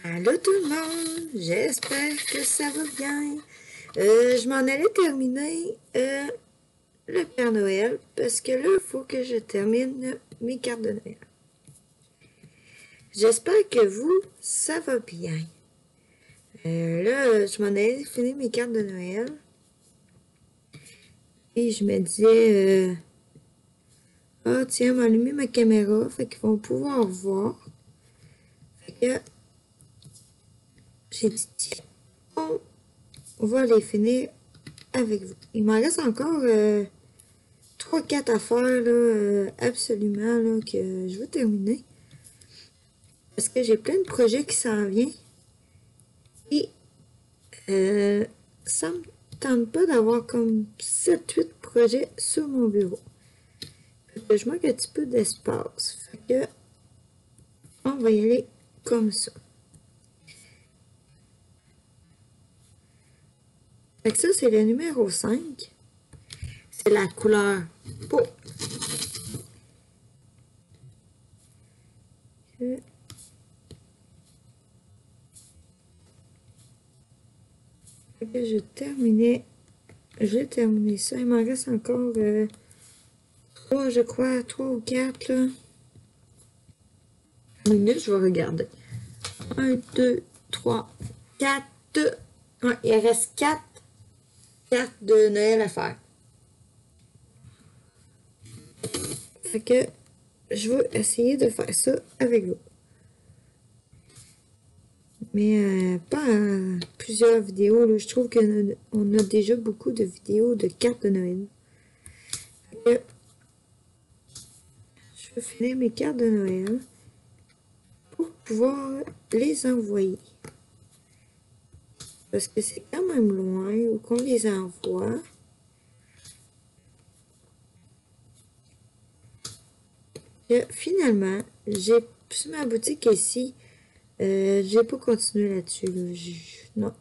Allô tout le monde, j'espère que ça va bien. Je m'en allais terminer le Père Noël parce que là, il faut que je termine mes cartes de Noël. J'espère que vous, ça va bien. Là, je m'en allais finir mes cartes de Noël. Et je me disais, ah tiens, m'allumer ma caméra, fait qu'ils vont pouvoir voir. Fait que j'ai dit, tiens, on va les finir avec vous. Il m'en reste encore 3-4 affaires là, absolument là, que je veux terminer. Parce que j'ai plein de projets qui s'en viennent. Et ça me tente pas d'avoir comme 7-8 projets sur mon bureau. Je manque un petit peu d'espace. Fait que on va y aller comme ça. Fait que ça, c'est le numéro 5. C'est la couleur peau. Que je terminais. J'ai terminé ça. Il m'en reste encore 3, je crois, 3 ou 4 là. Une minute, je vais regarder. 1, 2, 3, 4. Ouais, il reste 4 cartes de Noël à faire. Fait que je vais essayer de faire ça avec vous. Mais pas plusieurs vidéos. Là. Je trouve qu'on a déjà beaucoup de vidéos de cartes de Noël. Fait que je vais finir mes cartes de Noël pour pouvoir les envoyer. Parce que c'est quand même loin où qu'on les envoie. Et finalement, j'ai sur ma boutique ici, j'ai pas continué là-dessus. Là. Non.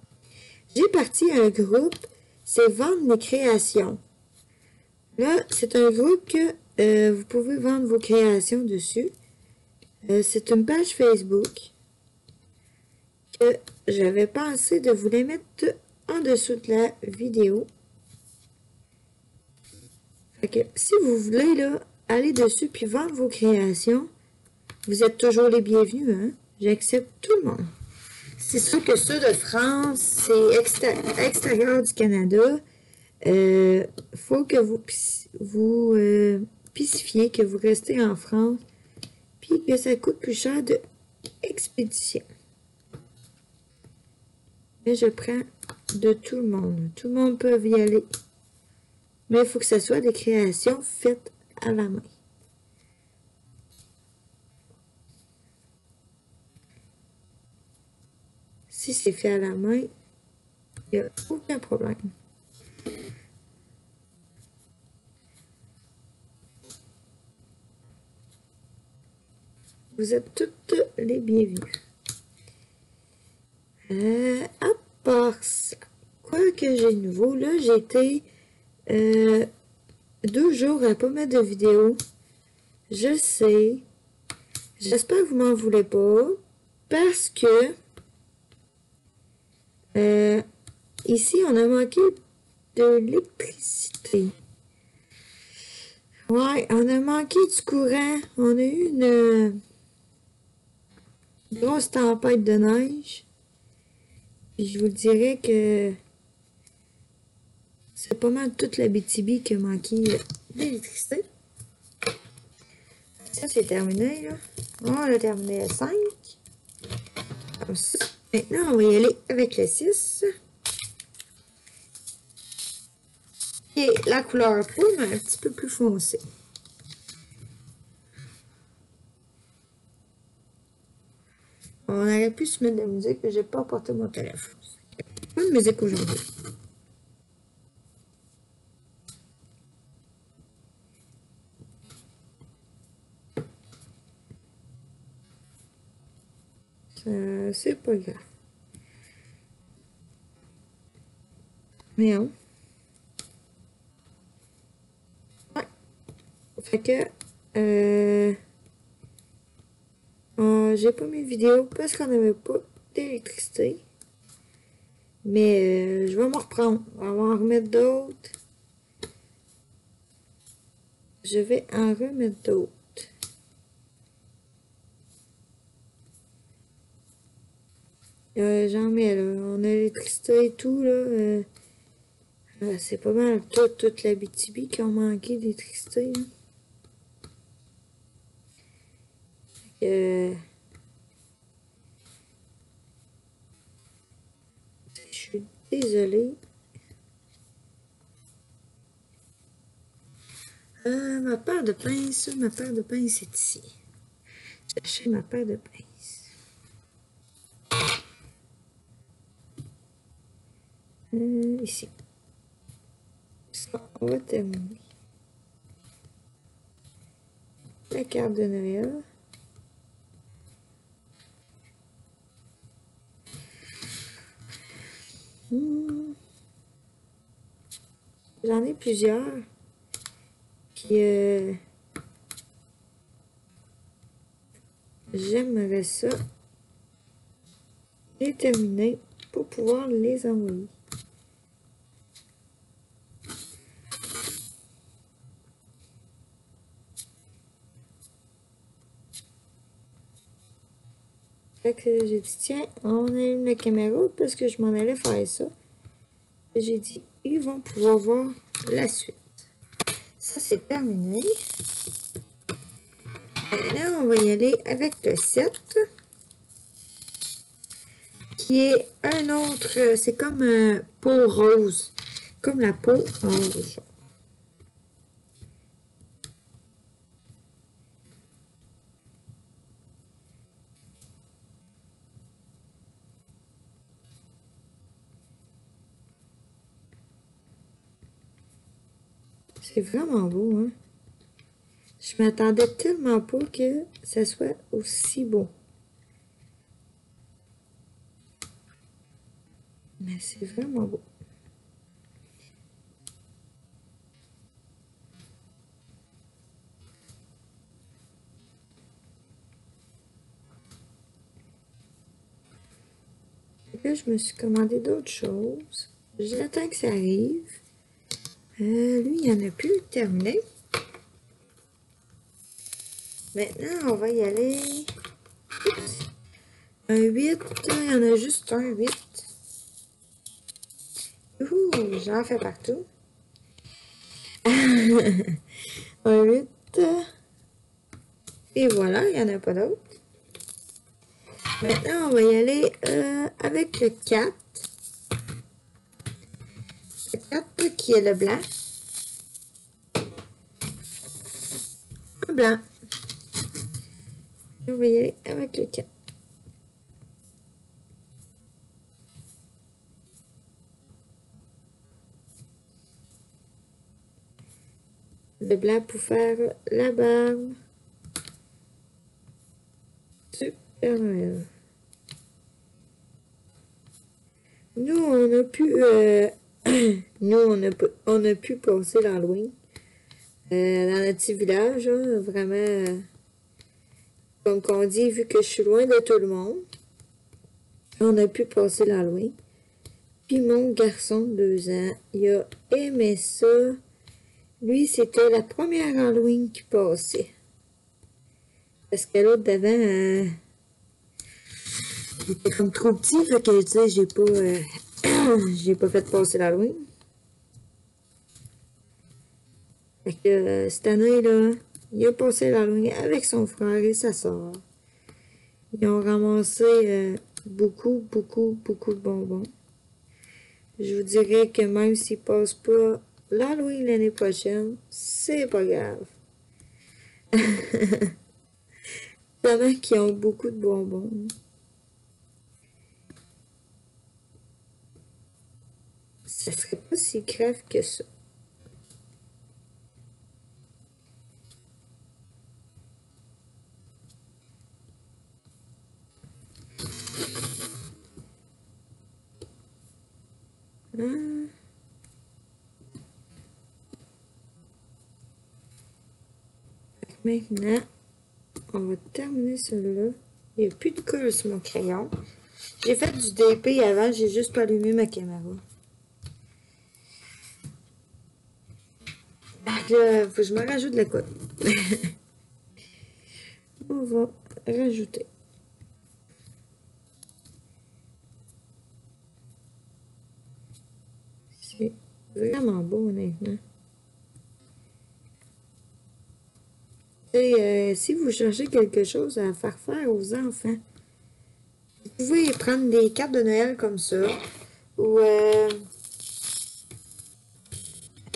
J'ai parti un groupe, c'est Vendre mes créations. Là, c'est un groupe que vous pouvez vendre vos créations dessus. C'est une page Facebook que j'avais pensé de vous les mettre en dessous de la vidéo. Fait que si vous voulez là, aller dessus puis vendre vos créations, vous êtes toujours les bienvenus, hein? J'accepte tout le monde. C'est sûr que ceux de France, c'est extérieur du Canada. Faut que vous spécifiez que vous restez en France puis que ça coûte plus cher de expédition. Mais je prends de tout le monde. Tout le monde peut y aller. Mais il faut que ce soit des créations faites à la main. Si c'est fait à la main, il n'y a aucun problème. Vous êtes toutes les bienvenues. À part ça, quoi que j'ai de nouveau, là, j'ai été 2 jours à pas mettre de vidéo. Je sais. J'espère que vous m'en voulez pas. Parce que ici, on a manqué de l'électricité. Ouais, on a manqué du courant. On a eu une grosse tempête de neige. Puis je vous dirais que c'est pas mal toute l'Abitibi qui a manqué d'électricité. Ça, c'est terminé, là. On a terminé le 5. Comme ça. Maintenant, on va y aller avec le 6. Et la couleur peau, mais un petit peu plus foncée. On aurait pu se mettre de la musique, mais j'ai pas apporté mon téléphone. Pas de musique aujourd'hui. C'est pas grave. Mais non. Ouais. Fait que j'ai pas mes vidéos parce qu'on n'avait pas d'électricité. Mais je vais m'en reprendre. On va en remettre d'autres. Je vais en remettre d'autres. J'en mets là. On a l'électricité et tout là. C'est pas mal toute la BTB qui ont manqué d'électricité. Je suis désolée. Ma paire de pinces est ici. J'ai acheté ma paire de pinces. Ici. Ça, on va terminer. La carte de Noël. J'en ai plusieurs. Puis j'aimerais ça les terminer pour pouvoir les envoyer. Fait que j'ai dit, tiens, on allume la caméra parce que je m'en allais faire ça. J'ai dit, ils vont pouvoir voir la suite. Ça, c'est terminé. Là, on va y aller avec le 7. Qui est un autre, c'est comme peau rose. Comme la peau en rouge. C'est vraiment beau, hein? Je m'attendais tellement pas que ça soit aussi beau. Mais c'est vraiment beau. Là, je me suis commandé d'autres choses. J'attends que ça arrive. Lui, il n'y en a plus terminé. Maintenant, on va y aller. Oups. Un 8. Il y en a juste un 8. Ouh, j'en fais partout. Un 8. Et voilà, il n'y en a pas d'autre. Maintenant, on va y aller avec le 4. Le 4 qui est le blanc. Un blanc. On va y aller avec le 4. Le blanc pour faire la barbe. Super Noël. Nous, on a pu, nous, on a pu passer l'Halloween dans notre petit village, hein, vraiment, comme qu'on dit, vu que je suis loin de tout le monde, on a pu passer l'Halloween. Puis mon garçon de 2 ans, il a aimé ça. Lui, c'était la première Halloween qu'il passait. Parce que l'autre d'avant, il était comme trop petit, fait que, tu sais, j'ai pas fait passer l'Halloween. Fait que cette année, là, il a passé l'Halloween avec son frère et sa soeur. Ils ont ramassé beaucoup de bonbons. Je vous dirais que même s'ils passent pas l'Halloween l'année prochaine, c'est pas grave. Tellement qu'ils ont beaucoup de bonbons. Ça serait pas si grave que ça. Maintenant, on va terminer celui-là. Il n'y a plus de colle sur mon crayon. J'ai fait du DP avant, j'ai juste pas allumé ma caméra. Donc là, faut que je me rajoute de la cote. On va rajouter. C'est vraiment beau, honnêtement. Et si vous cherchez quelque chose à faire faire aux enfants, vous pouvez prendre des cartes de Noël comme ça. Ou,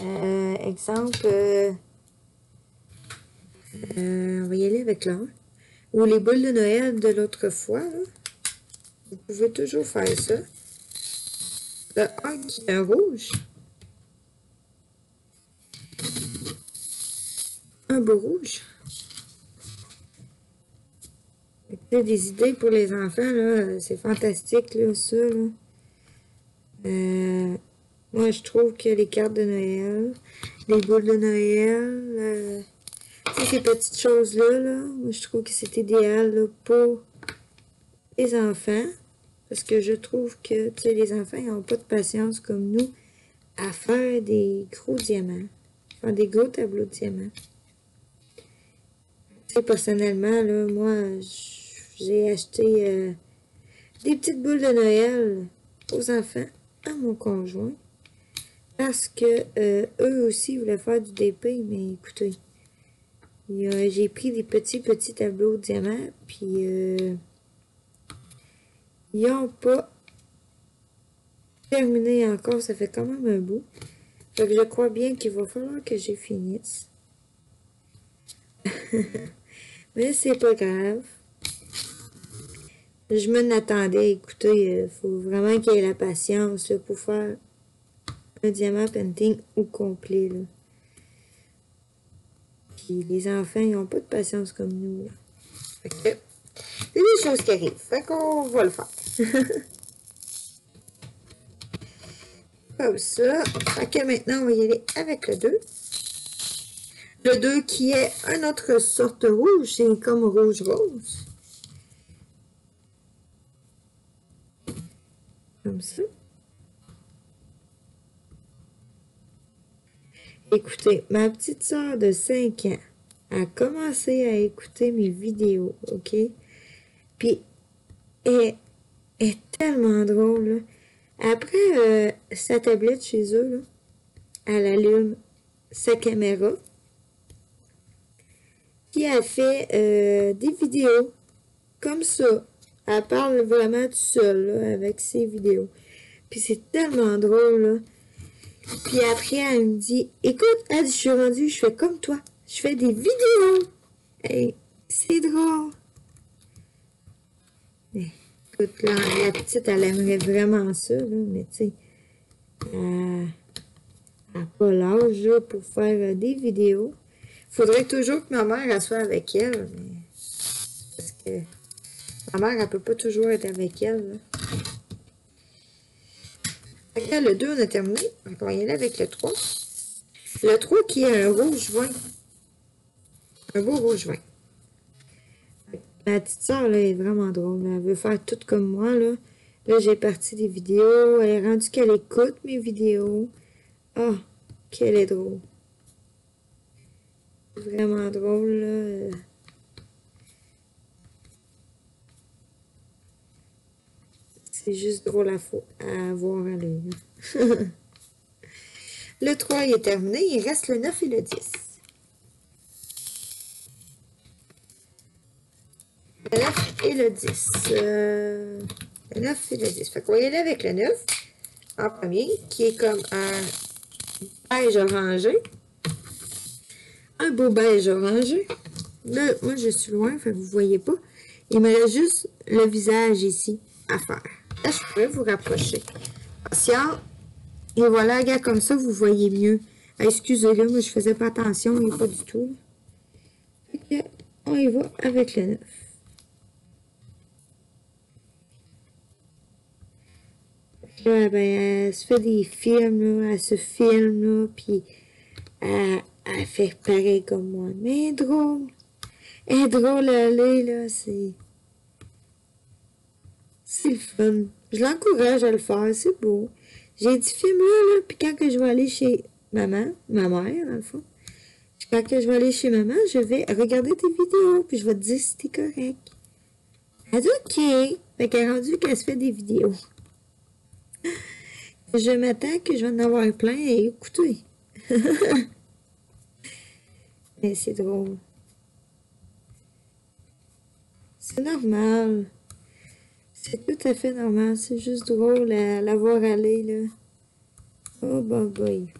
exemple, on va y aller avec l'un. Ou les boules de Noël de l'autre fois, là. Vous pouvez toujours faire ça. Le 1 qui est un rouge. Un beau rouge. Des idées pour les enfants, là, c'est fantastique, là, ça, là. Moi, je trouve que les cartes de Noël, les boules de Noël, ces petites choses-là, là, moi, je trouve que c'est idéal là, pour les enfants. Parce que je trouve que les enfants, ils n'ont pas de patience comme nous à faire des gros diamants. Faire des gros tableaux de diamants. Personnellement, là, moi, j'ai acheté des petites boules de Noël aux enfants, à mon conjoint. Parce que eux aussi voulaient faire du DP, mais écoutez, j'ai pris des petits tableaux de diamants, puis ils n'ont pas terminé encore, ça fait quand même un bout. Fait que je crois bien qu'il va falloir que j'ai finisse. Mais c'est pas grave. Je m'en attendais, écoutez, il faut vraiment qu'il y ait la patience là, pour faire un diamant painting au complet. Là. Puis les enfants, ils n'ont pas de patience comme nous. Là. Fait que c'est des choses qui arrivent. Fait qu'on va le faire. Comme ça. Fait que maintenant, on va y aller avec le 2. Le 2 qui est une autre sorte rouge. C'est comme rouge-rose. Comme ça. Écoutez, ma petite soeur de 5 ans a commencé à écouter mes vidéos, OK? Puis, elle est tellement drôle, là. Après sa tablette chez eux, là, elle allume sa caméra. Puis, elle fait des vidéos comme ça. Elle parle vraiment tout seule, là, avec ses vidéos. Puis, c'est tellement drôle, là. Puis après, elle me dit, écoute, elle dit, je suis rendue, je fais comme toi. Je fais des vidéos. Hey, c'est drôle. Mais, écoute, là, la petite, elle aimerait vraiment ça, là, mais tu sais, elle n'a pas l'âge là, pour faire des vidéos. Il faudrait toujours que ma mère elle soit avec elle, mais parce que ma mère, elle peut pas toujours être avec elle. Là. Là, le 2, on a terminé. On va y aller avec le 3. Le 3 qui est un rouge vin. Un beau rouge vin. Ma petite soeur, là, est vraiment drôle. Elle veut faire tout comme moi, là. Là, j'ai parti des vidéos. Elle est rendue qu'elle écoute mes vidéos. Ah, qu'elle est drôle. Vraiment drôle, là. C'est juste drôle à voir à l'œil. Le 3 il est terminé. Il reste le 9 et le 10. Le 9 et le 10. Le 9 et le 10. Fait qu'on va y aller avec le 9 en premier, qui est comme un beige orangé. Un beau beige orangé. Là, moi, je suis loin, fait que vous ne voyez pas. Il me reste juste le visage ici à faire. Là, je pourrais vous rapprocher. Patient. Et voilà, regarde, comme ça, vous voyez mieux. Excusez-le, moi, je faisais pas attention, mais pas du tout. Fait que, on y va avec le 9. Là, ben, elle se fait des films, là, elle se filme, là, puis elle fait pareil comme moi. Mais elle est drôle. Elle est drôle à aller, là, c'est C'est le fun. Je l'encourage à le faire, c'est beau. J'ai dit filme-le, là, puis quand que je vais aller chez maman, ma mère, dans le fond, quand que je vais aller chez maman, je vais regarder tes vidéos, puis je vais te dire si t'es correct. Elle dit OK. Fait qu'elle est rendue qu'elle se fait des vidéos. Je m'attends que je vais en avoir plein à écouter. Mais c'est drôle. C'est normal. C'est tout à fait normal. C'est juste drôle à la voir aller, là. Oh, boy.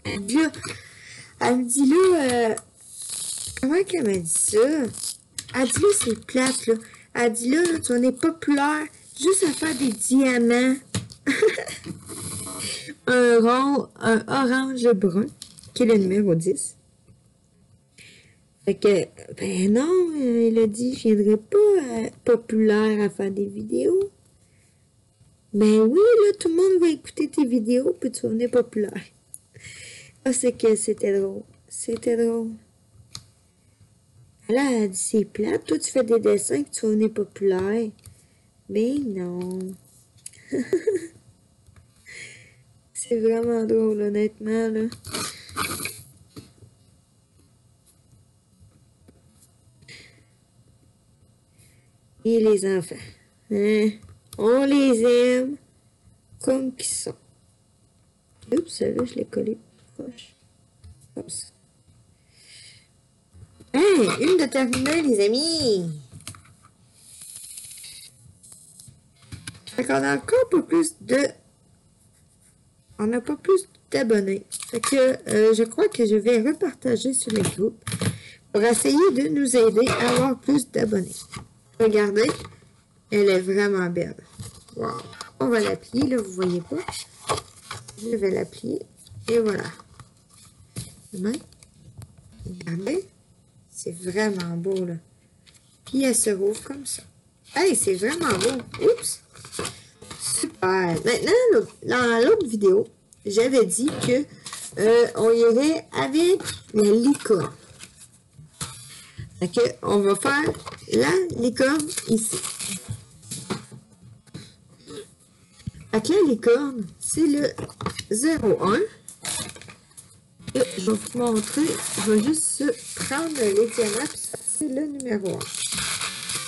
Là, elle me dit là, comment qu'elle m'a dit ça? Elle dit là, c'est plate, là. Elle dit là, tu en es populaire juste à faire des diamants. Un rond, un orange brun, qui est le numéro 10. Fait que, ben non, il a dit, je viendrai pas populaire à faire des vidéos. Ben oui, là, tout le monde va écouter tes vidéos, puis tu vas venir populaire. Ah, c'est que c'était drôle. C'était drôle. Là, elle a dit, c'est plate, toi, tu fais des dessins, que tu vas venir populaire. Mais non. C'est vraiment drôle, honnêtement, là. Et les enfants, hein? On les aime comme qu'ils sont. Oups, celle-là, je l'ai collée proche. Comme ça. Hein? Une de terminée, les amis! Fait qu'on a encore pas plus de... On n'a pas plus d'abonnés. Fait que je crois que je vais repartager sur les groupes pour essayer de nous aider à avoir plus d'abonnés. Regardez, elle est vraiment belle. Wow. On va la plier, là, vous voyez pas. Je vais la plier. Et voilà. Regardez. C'est vraiment beau, là. Puis elle se rouvre comme ça. Hey, c'est vraiment beau. Oups. Super. Maintenant, dans l'autre vidéo, j'avais dit que on irait avec la licorne. Ok, on va faire la licorne ici. Fait que la licorne, c'est le 01. Et je vais vous montrer, je vais juste prendre les diamants, puis c'est le numéro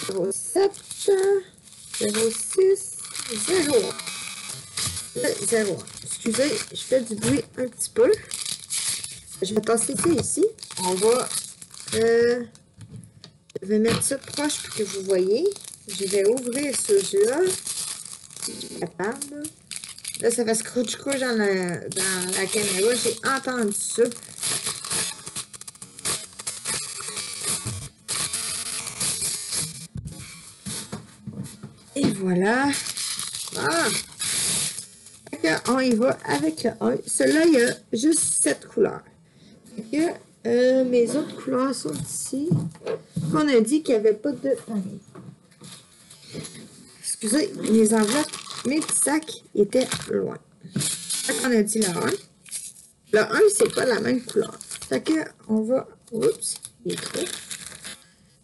1. 07, 06, 01. Le 01. Excusez, je fais du bruit un petit peu. Je vais tasser ça ici. On va... je vais mettre ça proche pour que vous voyez. Je vais ouvrir ce jeu-là. Si je suis capable. Là, ça fait scrooge-scrooge dans la caméra. J'ai entendu ça. Et voilà. Ah! On y va avec le 1. Celui-là, il y a juste 7 couleurs. Fait que, mes autres couleurs sont ici. On a dit qu'il n'y avait pas de... Excusez, mes enveloppes, mes petits sacs étaient loin. Fait qu'on a dit le 1. Le 1, c'est pas la même couleur. Fait que, on va... Oups, il est trop.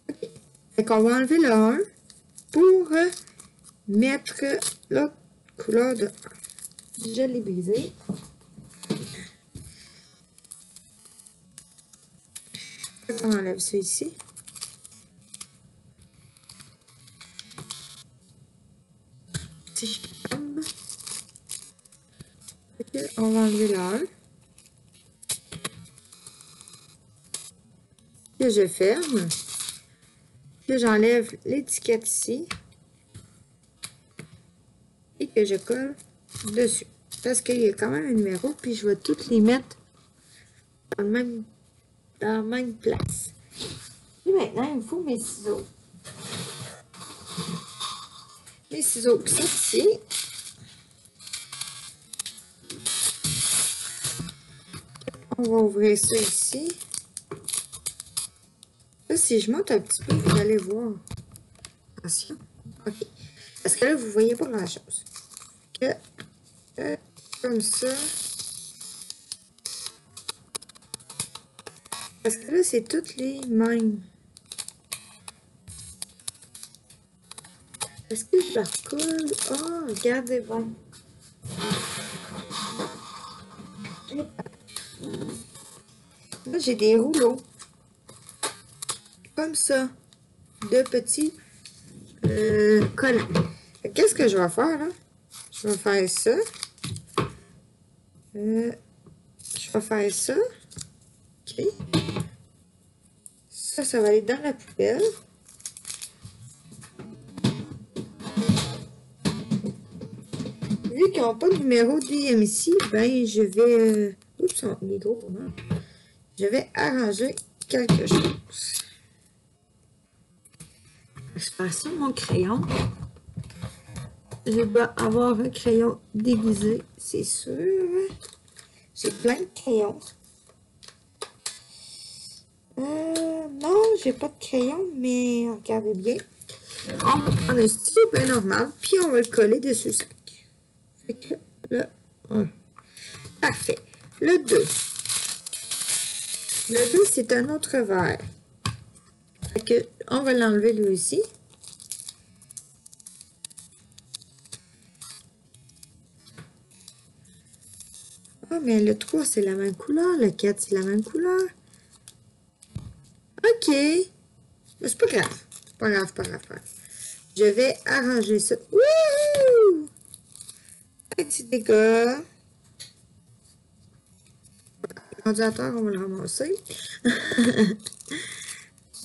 Okay. Fait qu'on va enlever le 1 pour mettre l'autre couleur de 1. Je l'ai brisé. On enlève ça ici. Si je suis capable. On va enlever le 1. Que je ferme. Que j'enlève l'étiquette ici. Et que je colle dessus. Parce qu'il y a quand même un numéro. Puis je vais toutes les mettre dans la même place. Et maintenant, il me faut mes ciseaux. Mes ciseaux qui sont ici. On va ouvrir ça ici. Là, si je monte un petit peu, vous allez voir. Attention. OK. Parce que là, vous ne voyez pas grand-chose. Comme ça. Parce que là, c'est toutes les mêmes. Est-ce que je la recolle? Oh, regardez, bon. Là, j'ai des rouleaux. Comme ça. De petits collants. Qu'est-ce que je vais faire, là? Je vais faire ça. Je vais faire ça. OK. Ça va aller dans la poubelle. Vu qu'ils n'ont pas de numéro d'IMC, ben je vais... oups, il est gros pour moi. Je vais arranger quelque chose. Je vais faire ça, mon crayon. Je dois avoir un crayon déguisé, c'est sûr. J'ai plein de crayons. Non, j'ai pas de crayon, mais regardez bien. On va prendre un stylo bien normal, puis on va le coller dessus le sac. Fait que le 1. Parfait. Le 2. Le 2, c'est un autre verre. Fait que on va l'enlever lui aussi. Ah, mais le 3, c'est la même couleur. Le 4, c'est la même couleur. OK. Mais c'est pas grave. Pas grave, pas grave, pas grave. Je vais arranger ça. Wouhou! Petit dégât. Le radiateur, on va le ramasser.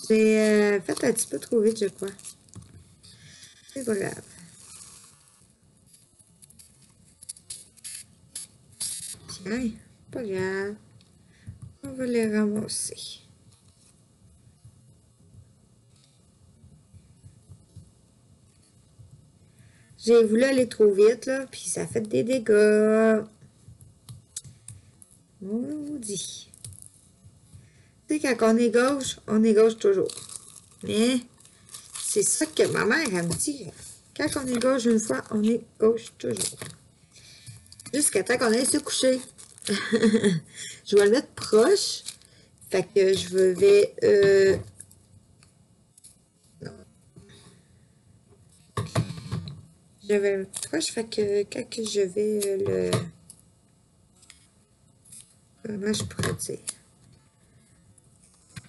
J'ai fait un petit peu trop vite, je crois. C'est pas grave. Tiens, pas grave. On va les ramasser. J'ai voulu aller trop vite, là, puis ça fait des dégâts. Maudit. Tu sais, quand on est gauche toujours. Mais c'est ça que ma mère, elle me dit. Quand on est gauche une fois, on est gauche toujours. Jusqu'à temps qu'on aille se coucher. Je vais le mettre proche. Fait que je vais... non. Je vais le mettre proche. Fait que quand je vais le... Comment je pourrais dire?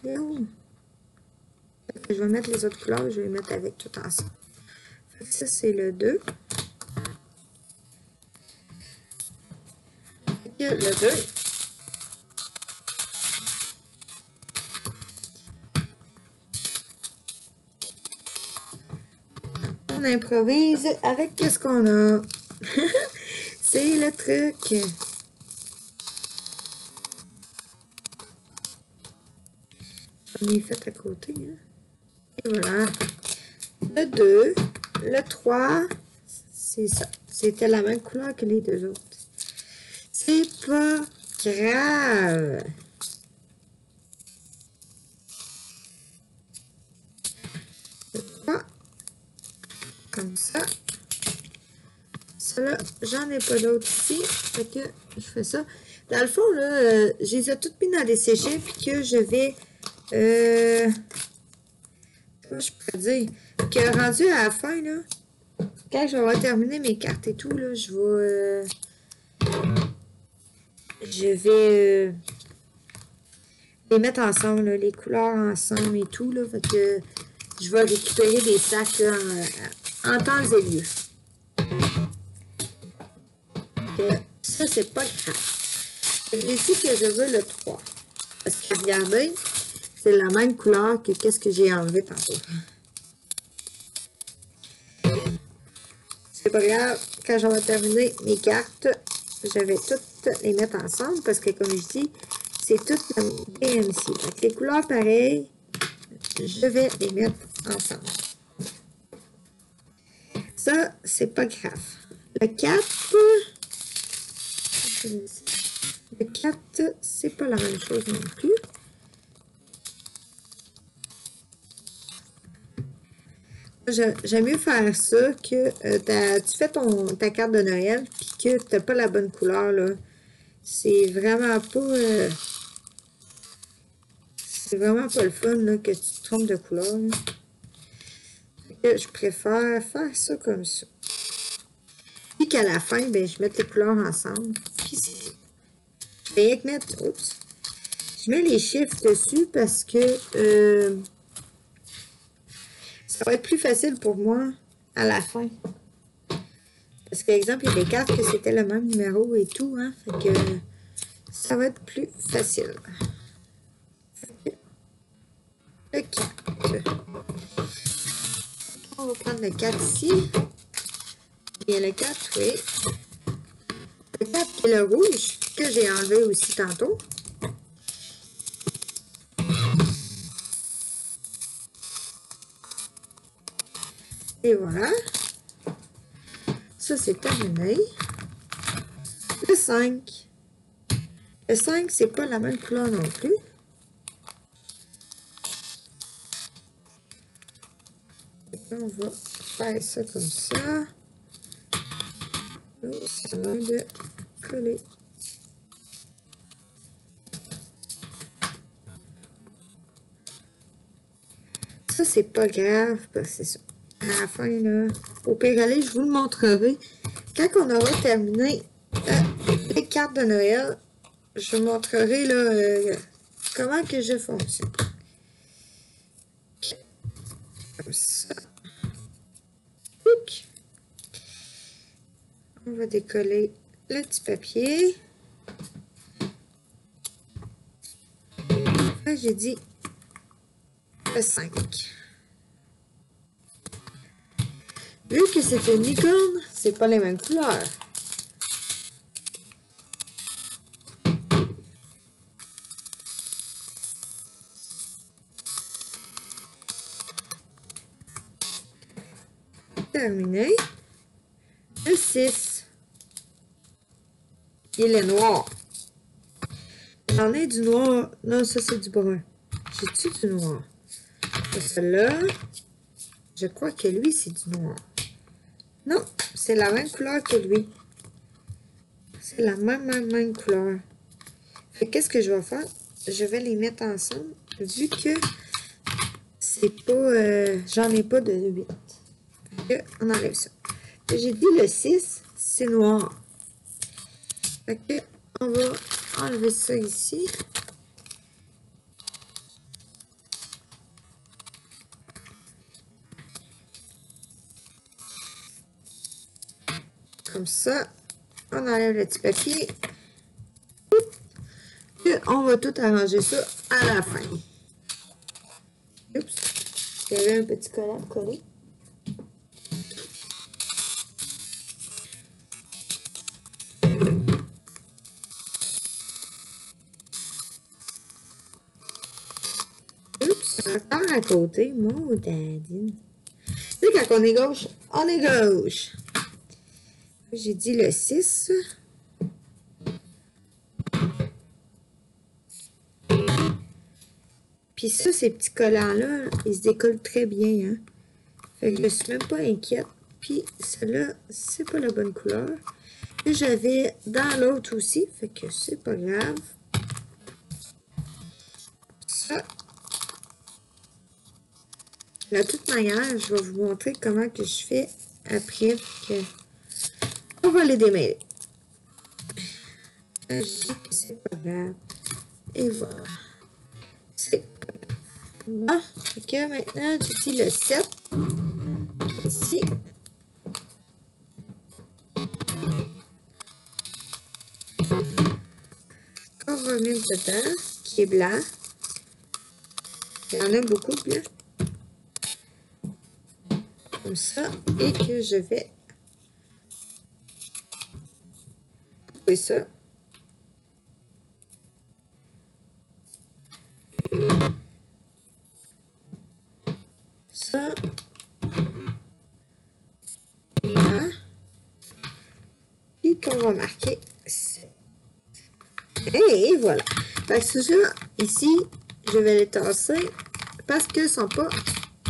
Non. Fait que je vais mettre les autres couleurs. Je vais les mettre avec tout ensemble. Fait que ça, c'est le 2. Fait que le 2... On improvise avec qu'est-ce qu'on a. C'est le truc. On est fait à côté. Hein? Et voilà. Le 2, le 3, c'est ça. C'était la même couleur que les deux autres. C'est pas grave. Le 3, comme ça. Cela, j'en ai pas d'autres ici. Fait que je fais ça. Dans le fond, là, je les ai toutes mis dans des séchets, puis que je vais... comment je pourrais dire? Que rendu à la fin, là, quand je vais avoir terminé mes cartes et tout, là, je vais les mettre ensemble, là, les couleurs ensemble et tout, là. Fait que je vais récupérer des sacs là, en temps et lieu. Ça, c'est pas grave. J'ai dit que je veux le 3. Parce que regardez, c'est la même couleur que qu'est-ce que j'ai enlevé tantôt. C'est pas grave, quand j'aurai terminé mes cartes, je vais toutes les mettre ensemble parce que comme je dis, c'est toutes la DMC. Donc les couleurs pareilles, je vais les mettre ensemble. Ça, c'est pas grave. Le 4, c'est pas la même chose non plus. J'aime mieux faire ça que tu fais ta carte de Noël puis que tu n'as pas la bonne couleur, là. C'est vraiment pas... c'est vraiment pas le fun, là, que tu te trompes de couleur. Je préfère faire ça comme ça. Puis qu'à la fin, ben, je mette les couleurs ensemble. Puis je vais y mettre... Oups. Je mets les chiffres dessus parce que ça va être plus facile pour moi à la fin. Parce que, exemple, il y a des cartes que c'était le même numéro et tout, hein. Fait que ça va être plus facile. Le 4. On va prendre le 4 ici. Et le 4, oui. Le 4 qui est le rouge, que j'ai enlevé aussi tantôt. Et voilà. Ça, c'est terminé. Le 5. Le 5, c'est pas la même couleur non plus. On va faire ça comme ça. Ça va de coller. Ça, c'est pas grave, parce que c'est ça. À la fin, là, au pire aller, je vous le montrerai. Quand on aura terminé les cartes de Noël, je vous montrerai là, comment que je fonctionne. Comme ça. On va décoller le petit papier. Là, j'ai dit le 5. Vu que c'est une licorne, c'est pas les mêmes couleurs. Terminé. Le 6. Il est noir. J'en ai du noir. Non, ça c'est du brun. J'ai-tu du noir? Celui-là, je crois que lui, c'est du noir. Non, c'est la même couleur que lui. C'est la même couleur. Qu'est-ce que je vais faire? Je vais les mettre ensemble, vu que c'est pas... j'en ai pas de 8. On enlève ça. J'ai dit le 6, c'est noir. Fait que on va enlever ça ici. Comme ça, on enlève le petit papier. Et on va tout arranger ça à la fin. Oups, il y avait un petit collant collé. Oups, encore à côté, mon dadine. Tu sais, quand on est gauche, on est gauche. J'ai dit le 6. Puis ça, ces petits collants-là, ils se décollent très bien, hein. Fait que je suis même pas inquiète. Puis celle-là, c'est pas la bonne couleur. Et j'avais dans l'autre aussi, fait que c'est pas grave. Ça. De toute manière, je vais vous montrer comment que je fais après. Que on va les démêler. C'est pas grave. Et voilà. C'est pas grave. Ah, ok, maintenant, j'utilise le 7. Ici. On va mettre dedans, qui est blanc. Il y en a beaucoup de blanc. Comme ça. Et que je vais couper ça. Ça. Là. Puis qu'on va marquer. Et voilà. Fait que ceux-là, ici, je vais les tasser parce qu'ils ne sont pas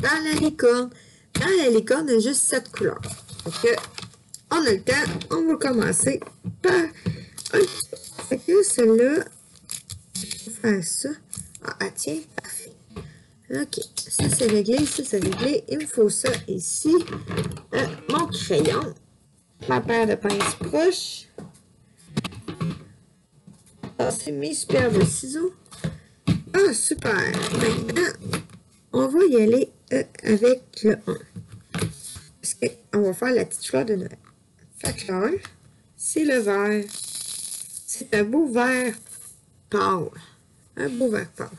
dans la licorne. Dans la licorne, il y a juste 7 couleurs. Fait que, on a le temps. On va commencer par un petit peu. Fait que celui-là, je vais faire ça. Ah, tiens, parfait. Ok, ça c'est réglé, ça c'est réglé. Il me faut ça ici. Mon crayon. Ma paire de pinces proche. Ah, c'est mes superbes ciseaux. Ah, super. Maintenant, on va y aller avec le 1. Parce qu'on va faire la petite fleur de Noël. Fait que là, c'est le vert. C'est un beau vert pâle. Un beau vert pâle.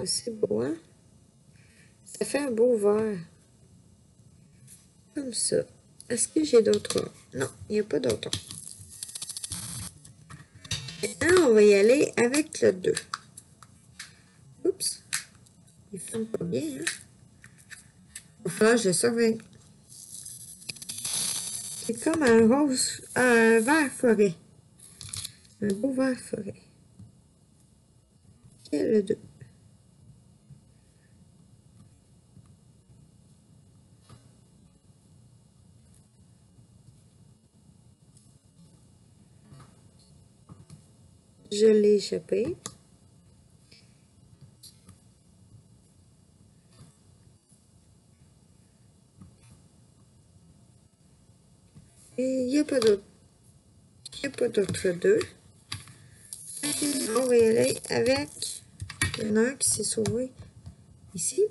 C'est beau, hein? Ça fait un beau vert. Comme ça. Est-ce que j'ai d'autres? Non, il n'y a pas d'autres. Maintenant, on va y aller avec le 2. Oups. Il ne filme pas bien, hein? Il va falloir que je le surveille. C'est comme un rose, un vert forêt. Un beau vert forêt. Et le 2. Je l'ai échappé. Et il n'y a pas d'autre. Il n'y a pas d'autre 2. On va y aller avec. Il y en a un qui s'est sauvé ici.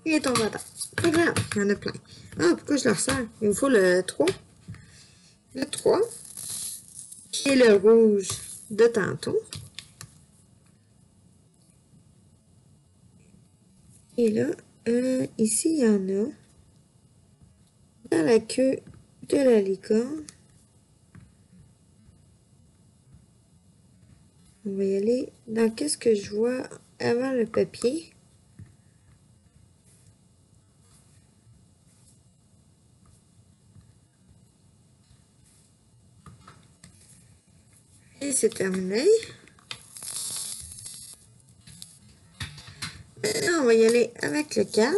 Il est tombé à terre. Pas grave, il y en a plein. Ah, pourquoi je le ressors? Il me faut le 3. Le 3. Qui est le rouge de tantôt. Et là, ici, il y en a dans la queue de la licorne. On va y aller dans qu'est-ce que je vois avant le papier. Et c'est terminé. Maintenant, on va y aller avec le 4.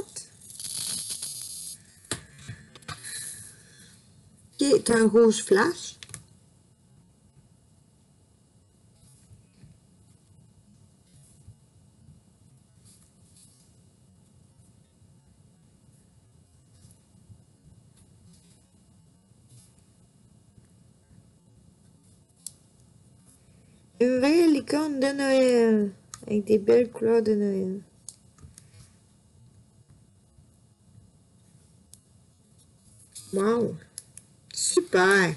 Qui est un rouge flash. Une vraie licorne de Noël. Avec des belles couleurs de Noël. Wow! Super!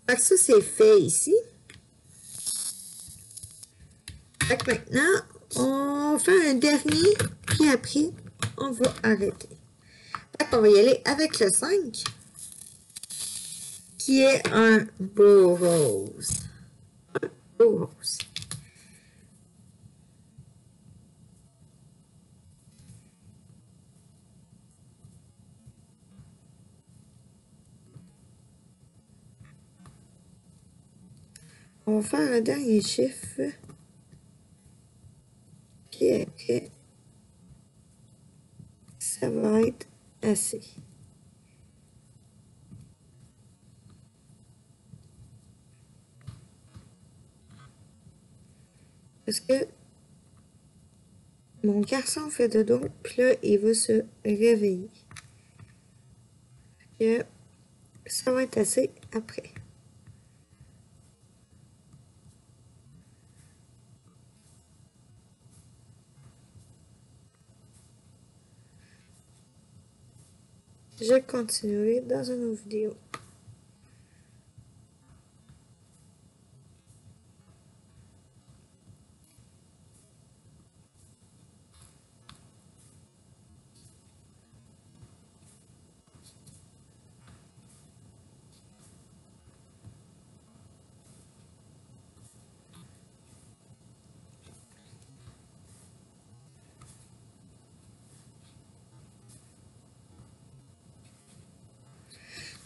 Fait que ça, c'est fait ici. Fait que maintenant, on fait un dernier, puis après, on va arrêter. Fait qu'on va y aller avec le 5, qui est un beau rose. Un beau rose. On va faire un dernier chiffre. Puis après, ça va être assez. Parce que mon garçon fait dodo, puis là, il va se réveiller. Et ça va être assez après. Je continuerai dans une autre vidéo.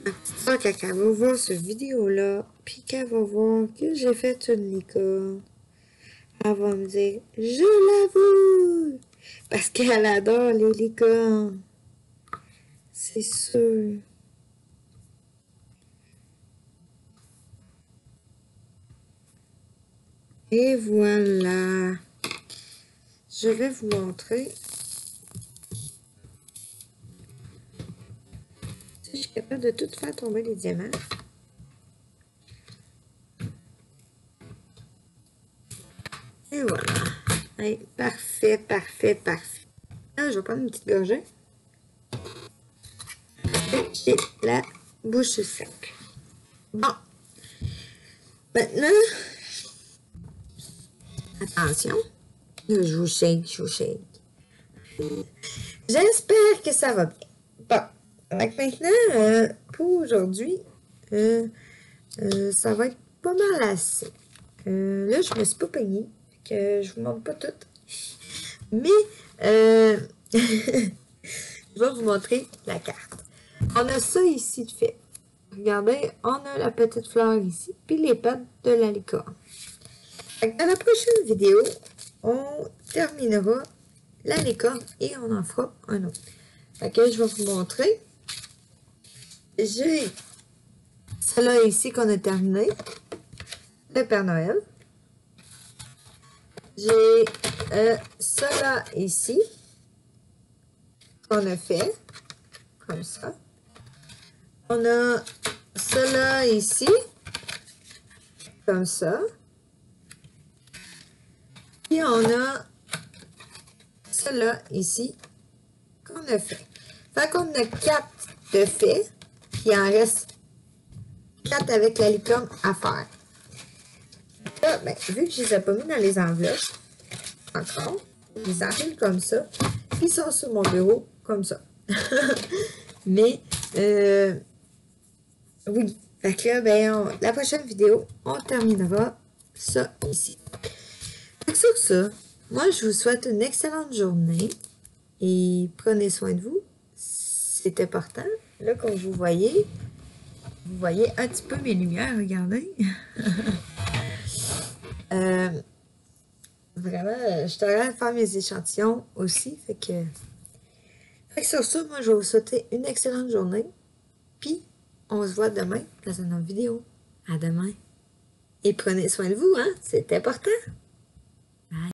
Ma petite soeur, quand elle va voir cette vidéo-là, puis qu'elle va voir que j'ai fait une licorne, elle va me dire, je l'avoue! Parce qu'elle adore les licornes. C'est sûr. Et voilà. Je vais vous montrer. Si je suis capable de tout faire tomber les diamants. Et voilà. Hey, parfait, parfait, parfait. Là, je vais prendre une petite gorgée. Et j'ai la bouche sec. Bon. Maintenant, attention. Je vous shake, je vous shake. J'espère que ça va bien. Bon. Donc maintenant, pour aujourd'hui, ça va être pas mal assez. Là, je me suis pas peignée. Que je vous montre pas tout. Mais, je vais vous montrer la carte. On a ça ici de fait. Regardez, on a la petite fleur ici, puis les pattes de la licorne. Dans la prochaine vidéo, on terminera la licorne et on en fera un autre. Fait que je vais vous montrer. J'ai celle-là ici qu'on a terminé. Le Père Noël. J'ai cela ici qu'on a fait comme ça. On a cela ici comme ça. Et on a cela ici qu'on a fait. Fait qu'on a 4 de fait. Puis il en reste 4 avec la licorne à faire. Là, ben, vu que je ne les ai pas mis dans les enveloppes, encore, je les enfile comme ça. Puis ils sont sur mon bureau comme ça. Mais, oui. Fait que là, ben, la prochaine vidéo, on terminera ça ici. Fait que sur ça, moi, je vous souhaite une excellente journée. Et prenez soin de vous. C'est important. Là, comme vous voyez un petit peu mes lumières, regardez. Vraiment, je t'arrête de faire mes échantillons aussi. Fait que sur ça, moi, je vais vous souhaiter une excellente journée. Puis, on se voit demain dans une autre vidéo. À demain. Et prenez soin de vous, hein? C'est important.